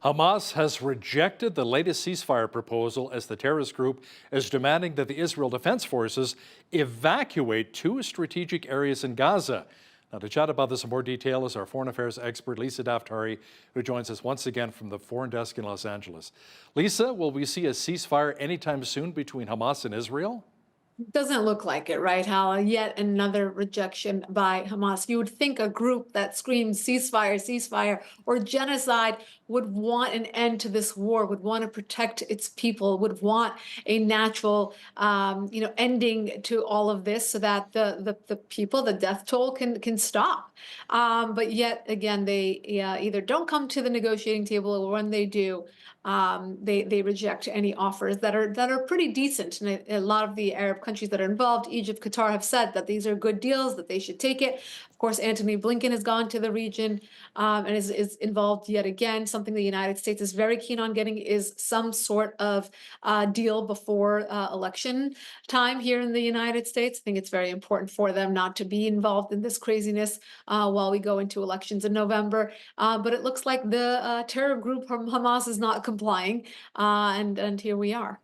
Hamas has rejected the latest ceasefire proposal as the terrorist group is demanding that the Israel Defense Forces evacuate two strategic areas in Gaza. Now, to chat about this in more detail is our foreign affairs expert, Lisa Daftari, who joins us once again from the Foreign Desk in Los Angeles. Lisa, will we see a ceasefire anytime soon between Hamas and Israel? Doesn't look like it, right, Hal? Yet another rejection by Hamas. You would think a group that screams ceasefire, ceasefire, or genocide would want an end to this war, would want to protect its people, would want a natural, ending to all of this, so that the people, the death toll can stop. But yet again, they either don't come to the negotiating table, or when they do, they reject any offers that are pretty decent. And a lot of the Arab countries that are involved, Egypt, Qatar, have said that these are good deals, that they should take it. Of course, Antony Blinken has gone to the region and is involved yet again. Something the United States is very keen on getting is some sort of deal before election time here in the United States. I think it's very important for them not to be involved in this craziness while we go into elections in November. But it looks like the terror group from Hamas is not complying, and here we are.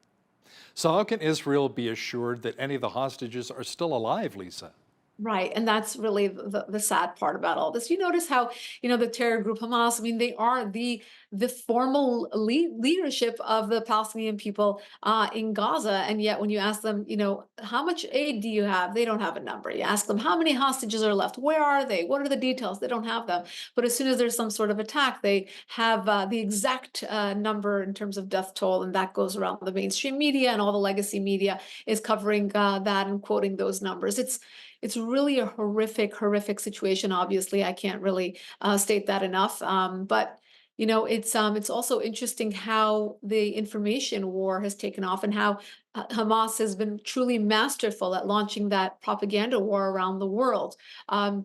So, how can Israel be assured that any of the hostages are still alive, Lisa? Right, and that's really the sad part about all this. You notice how, the terror group Hamas, I mean, they are the formal leadership of the Palestinian people in Gaza, and yet when you ask them, how much aid do you have? They don't have a number. You ask them how many hostages are left? Where are they? What are the details? They don't have them. But as soon as there's some sort of attack, they have the exact number in terms of death toll, and that goes around the mainstream media, and all the legacy media is covering that and quoting those numbers. It's really a horrific situation. Obviously, I can't really state that enough. But it's also interesting how the information war has taken off, and how Hamas has been truly masterful at launching that propaganda war around the world,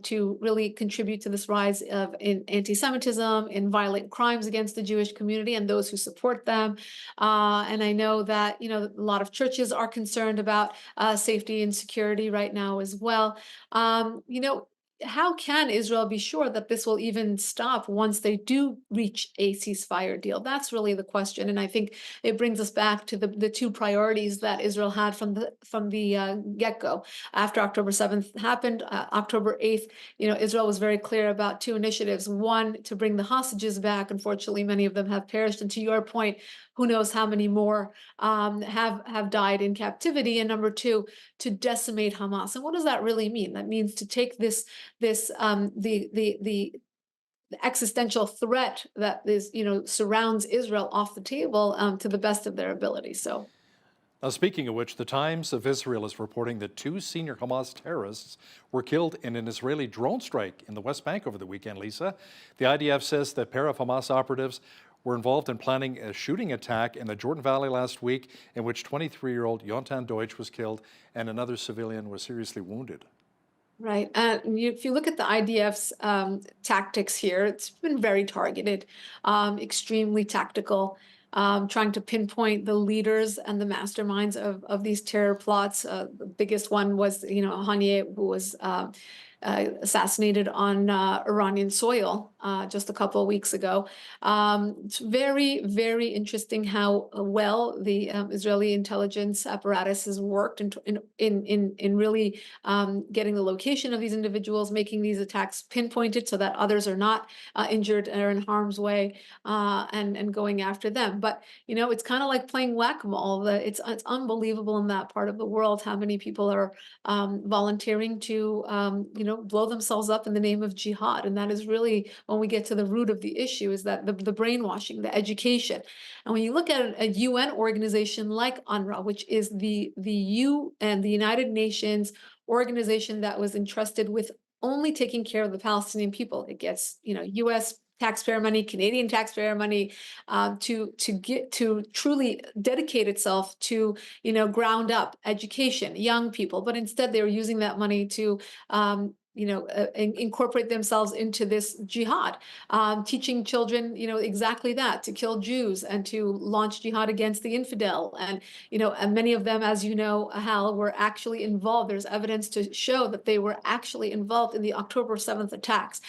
to really contribute to this rise of anti-Semitism, in violent crimes against the Jewish community and those who support them. And I know that a lot of churches are concerned about safety and security right now as well. How can Israel be sure that this will even stop once they do reach a ceasefire deal? That's really the question, and I think it brings us back to the two priorities that Israel had from the get-go. After October 7th happened, October 8th, Israel was very clear about two initiatives. One, to bring the hostages back. Unfortunately, many of them have perished, and to your point, who knows how many more have died in captivity. And number two, to decimate Hamas. And what does that really mean? That means to take the existential threat that is surrounds Israel off the table, to the best of their ability. So. Now, speaking of which, the Times of Israel is reporting that two senior Hamas terrorists were killed in an Israeli drone strike in the West Bank over the weekend, Lisa. The IDF says that a pair of Hamas operatives were involved in planning a shooting attack in the Jordan Valley last week, in which 23-year-old Yonatan Deutsch was killed and another civilian was seriously wounded. Right. If you look at the IDF's tactics here, it's been very targeted, extremely tactical, trying to pinpoint the leaders and the masterminds of these terror plots. The biggest one was, Haniyeh, who was assassinated on Iranian soil just a couple of weeks ago. It's very, very interesting how well the Israeli intelligence apparatus has worked in really getting the location of these individuals, making these attacks pinpointed so that others are not injured or in harm's way, and going after them. But it's kind of like playing whack-a-mole. It's unbelievable in that part of the world how many people are volunteering to blow themselves up in the name of jihad. And that is really when we get to the root of the issue, is that the brainwashing, the education. And when you look at a UN organization like UNRWA, which is the UN, the United Nations organization that was entrusted with only taking care of the Palestinian people, it gets US taxpayer money, Canadian taxpayer money, to truly dedicate itself to ground up education, young people. But instead, they were using that money to incorporate themselves into this jihad, teaching children, exactly that, to kill Jews and to launch jihad against the infidel. And many of them, as Hal, were actually involved. There's evidence to show that they were actually involved in the October 7th attacks.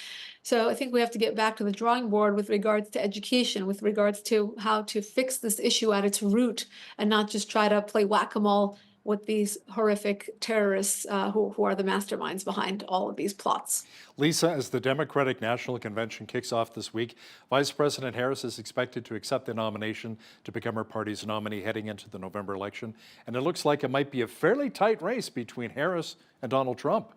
So I think we have to get back to the drawing board with regards to education, with regards to how to fix this issue at its root, and not just try to play whack-a-mole with these horrific terrorists who are the masterminds behind all of these plots. Lisa, as the Democratic National Convention kicks off this week, Vice President Harris is expected to accept the nomination to become her party's nominee heading into the November election. And it looks like it might be a fairly tight race between Harris and Donald Trump.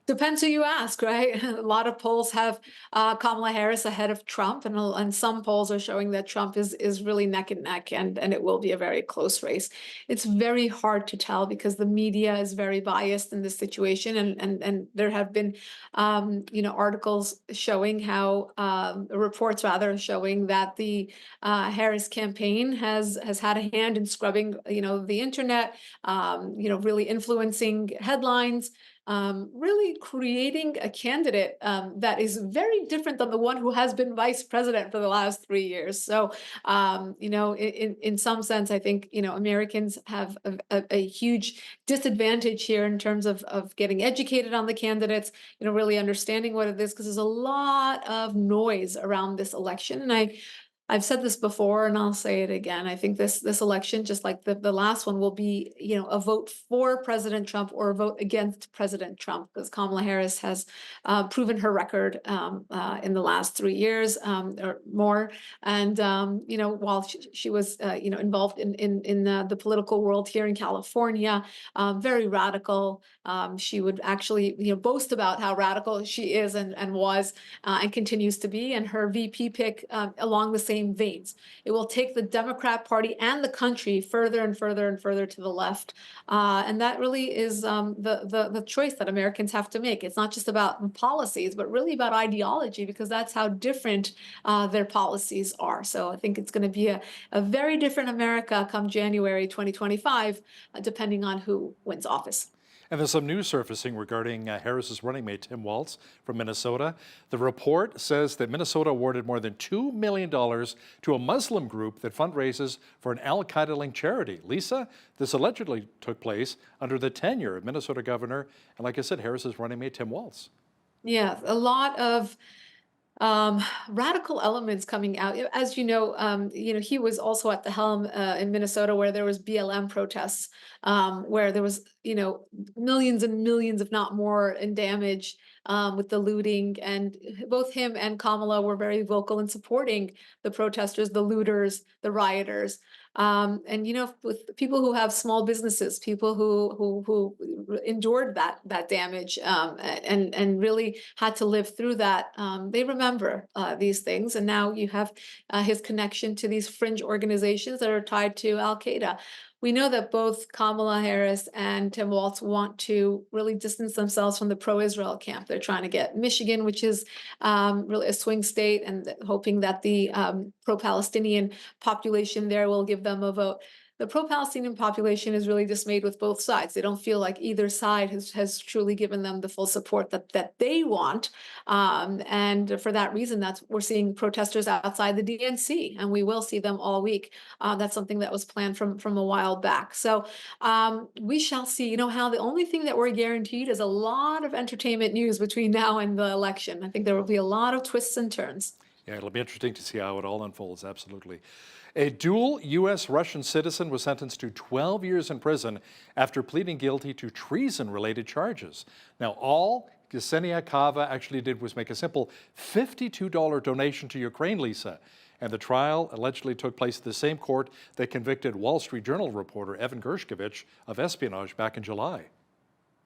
Depends who you ask, right? A lot of polls have Kamala Harris ahead of Trump, and some polls are showing that Trump is really neck and neck, and it will be a very close race. It's very hard to tell because the media is very biased in this situation, and there have been articles showing how reports rather showing that the Harris campaign has had a hand in scrubbing the internet, really influencing headlines, really creating a candidate that is very different than the one who has been vice president for the last 3 years. So, in some sense, I think, Americans have a huge disadvantage here in terms of getting educated on the candidates, really understanding what it is, because there's a lot of noise around this election. And I've said this before and I'll say it again. I think this election, just like the last one, will be, a vote for President Trump or a vote against President Trump, because Kamala Harris has proven her record in the last 3 years or more. And while she was involved in the political world here in California, very radical. She would actually boast about how radical she is and was and continues to be, and her VP pick along the same veins. It will take the Democrat Party and the country further and further and further to the left, and that really is the choice that Americans have to make. It's not just about policies, but really about ideology, because that's how different their policies are. So I think it's going to be a very different America come January 2025, depending on who wins office. And there's some news surfacing regarding Harris's running mate, Tim Waltz from Minnesota. The report says that Minnesota awarded more than $2 million to a Muslim group that fundraises for an al-Qaeda-linked charity. Lisa, this allegedly took place under the tenure of Minnesota Governor, and like I said, Harris's running mate, Tim Waltz. Yeah, a lot of radical elements coming out. As he was also at the helm in Minnesota, where there was BLM protests, where there was, millions and millions, if not more, in damage with the looting. And both him and Kamala were very vocal in supporting the protesters, the looters, the rioters. And with people who have small businesses, people who endured that damage and really had to live through that, they remember these things. And now you have his connection to these fringe organizations that are tied to Al Qaeda. We know that both Kamala Harris and Tim Waltz want to really distance themselves from the pro-Israel camp. They're trying to get Michigan, which is really a swing state, and hoping that the pro-Palestinian population there will give them a vote. The pro-Palestinian population is really dismayed with both sides. They don't feel like either side has truly given them the full support that they want. And for that reason, we're seeing protesters outside the DNC, and we will see them all week. That's something that was planned from a while back. So we shall see. How the only thing that we're guaranteed is a lot of entertainment news between now and the election. I think there will be a lot of twists and turns. Yeah, it'll be interesting to see how it all unfolds, absolutely. A dual U.S.-Russian citizen was sentenced to 12 years in prison after pleading guilty to treason-related charges. Now, all Gia Cava actually did was make a simple $52 donation to Ukraine, Lisa. And the trial allegedly took place at the same court that convicted Wall Street Journal reporter Evan Gershkovich of espionage back in July.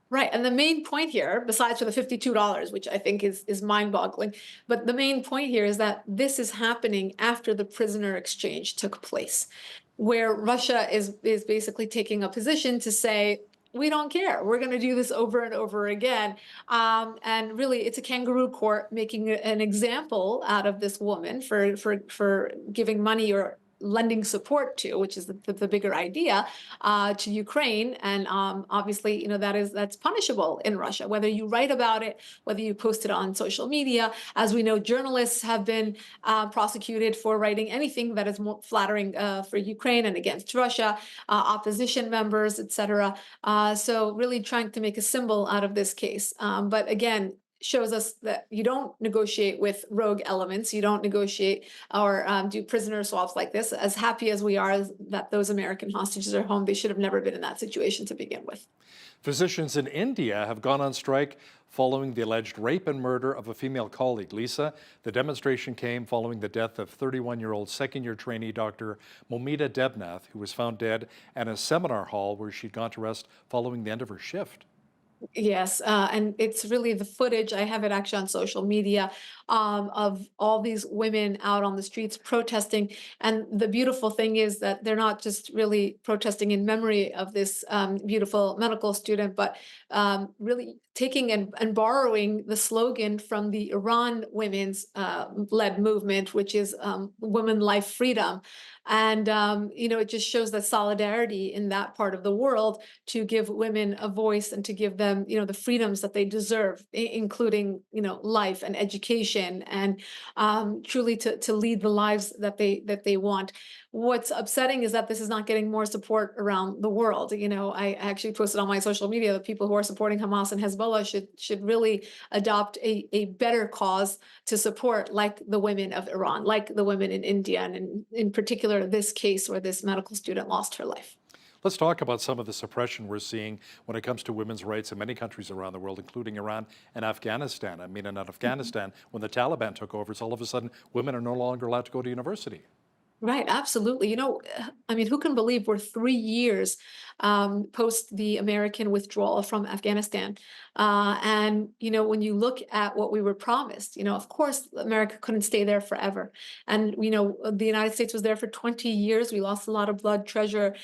Right. And the main point here, besides for the $52, which I think is mind-boggling, but the main point here is that this is happening after the prisoner exchange took place, where Russia is basically taking a position to say, we don't care. We're going to do this over and over again. And really, it's a kangaroo court making an example out of this woman for giving money or lending support to, which is the bigger idea, to Ukraine. And obviously, that's punishable in Russia, whether you write about it, whether you post it on social media. As we know, journalists have been prosecuted for writing anything that is more flattering for Ukraine and against Russia, opposition members, etc. So really trying to make a symbol out of this case. But again, shows us that you don't negotiate with rogue elements. You don't negotiate or do prisoner swaps like this. As happy as we are that those American hostages are home, they should have never been in that situation to begin with. Physicians in India have gone on strike following the alleged rape and murder of a female colleague. Lisa, the demonstration came following the death of 31-year-old second-year trainee Dr. Momita Debnath, who was found dead at a seminar hall where she'd gone to rest following the end of her shift. Yes, and it's really the footage. I have it actually on social media of all these women out on the streets protesting. And the beautiful thing is that they're not just really protesting in memory of this beautiful medical student, but really taking and borrowing the slogan from the Iran women's led movement, which is Women, Life, Freedom. And, it just shows that solidarity in that part of the world to give women a voice and to give them, the freedoms that they deserve, including, life and education and truly to lead the lives that they want. What's upsetting is that this is not getting more support around the world. I actually posted on my social media that people who are supporting Hamas and Hezbollah should really adopt a better cause to support, like the women of Iran, like the women in India, and in particular this case where this medical student lost her life. Let's talk about some of the suppression we're seeing when it comes to women's rights in many countries around the world, including Iran and Afghanistan. I mean, in Afghanistan, when the Taliban took over, it's all of a sudden women are no longer allowed to go to university. Right, absolutely. I mean, who can believe we're 3 years post the American withdrawal from Afghanistan? And, when you look at what we were promised, of course, America couldn't stay there forever. And, the United States was there for 20 years. We lost a lot of blood, treasure.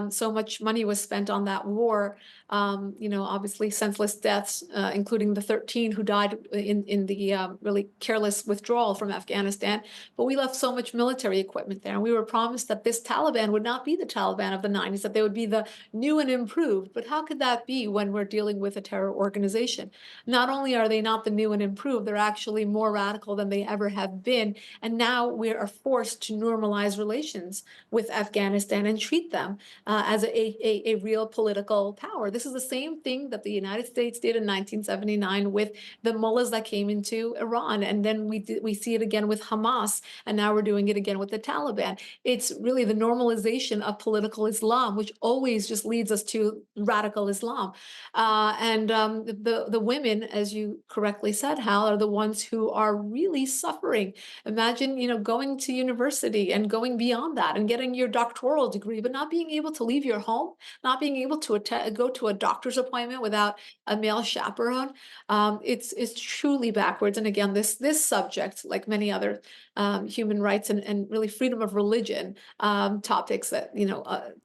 So much money was spent on that war. Obviously, senseless deaths, including the 13 who died in the really careless withdrawal from Afghanistan. But we left so much military equipment there. And we were promised that this Taliban would not be the Taliban of the 90s, that they would be the new and improved. But how could that be when we're dealing with a terror organization? Not only are they not the new and improved, they're actually more radical than they ever have been. And now we are forced to normalize relations with Afghanistan and treat them as a real political power. This is the same thing that the United States did in 1979 with the mullahs that came into Iran. And then we see it again with Hamas. And now we're doing it again with the Taliban. It's really the normalization of political Islam, which always just leads us to radical Islam. And the women, as you correctly said, Hal, are the ones who are really suffering. Imagine, going to university and going beyond that and getting your doctoral degree, but not being able to leave your home, not being able to go to a doctor's appointment without a male chaperone. It's truly backwards. And again, this subject, like many other human rights and really freedom of religion topics that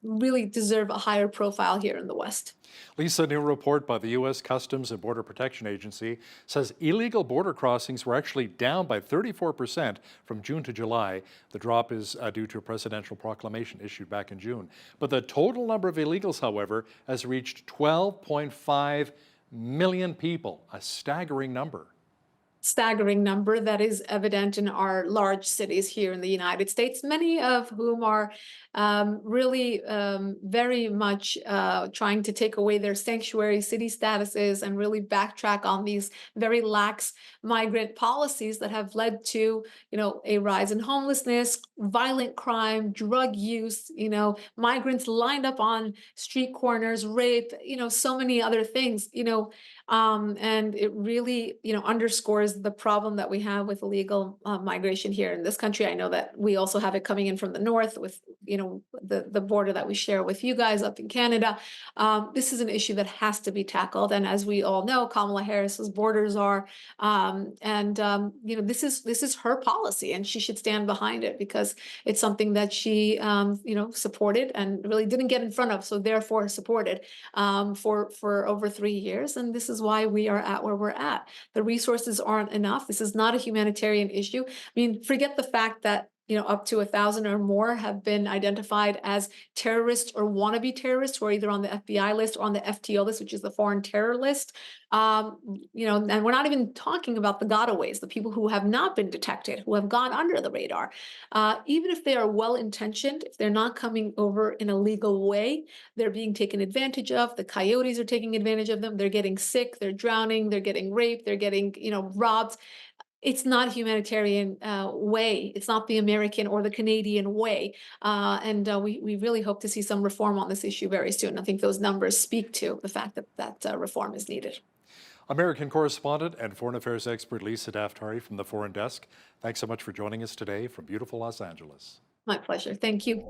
really deserve a higher profile here in the West. Lisa, a new report by the U.S. Customs and Border Protection Agency says illegal border crossings were actually down by 34% from June to July. The drop is due to a presidential proclamation issued back in June. But the total number of illegals, however, has reached 12.5 million people, a staggering number. Staggering number that is evident in our large cities here in the United States, many of whom are really very much trying to take away their sanctuary city statuses and really backtrack on these very lax migrant policies that have led to, a rise in homelessness, violent crime, drug use, migrants lined up on street corners, rape, so many other things, and it really, underscores the problem that we have with illegal migration here in this country. I know that we also have it coming in from the north with, the border that we share with you guys up in Canada. This is an issue that has to be tackled. And as we all know, Kamala Harris's borders are, this is her policy, and she should stand behind it because it's something that she, supported and really didn't get in front of, so therefore supported for over 3 years. And this is why we are at where we're at. The resources aren't enough. This is not a humanitarian issue. I mean, forget the fact that up to 1,000 or more have been identified as terrorists or wannabe terrorists who are either on the FBI list or on the FTO list, which is the foreign terror list. And we're not even talking about the gotaways, the people who have not been detected, who have gone under the radar. Even if they are well-intentioned, if they're not coming over in a legal way, they're being taken advantage of. The coyotes are taking advantage of them. They're getting sick, they're drowning, they're getting raped, they're getting, robbed. It's not a humanitarian way. It's not the American or the Canadian way. And we really hope to see some reform on this issue very soon. I think those numbers speak to the fact that reform is needed. American correspondent and foreign affairs expert Lisa Daftari from the Foreign Desk, thanks so much for joining us today from beautiful Los Angeles. My pleasure. Thank you.